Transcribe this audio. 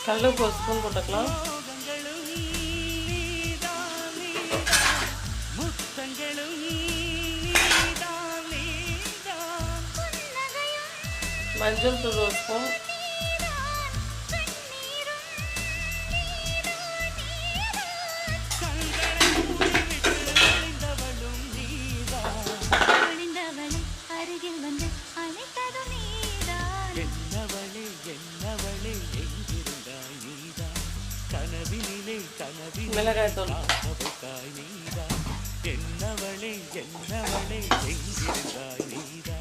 கல் உப்பு ஒரு ஸ்பூன் போட்டுக்கலாம். மஞ்சள் தூள் ஒரு ஸ்பூன். மிளகாய் தூள். என்னவளே என்னவளே எங்கிருந்தாய் நீதான்.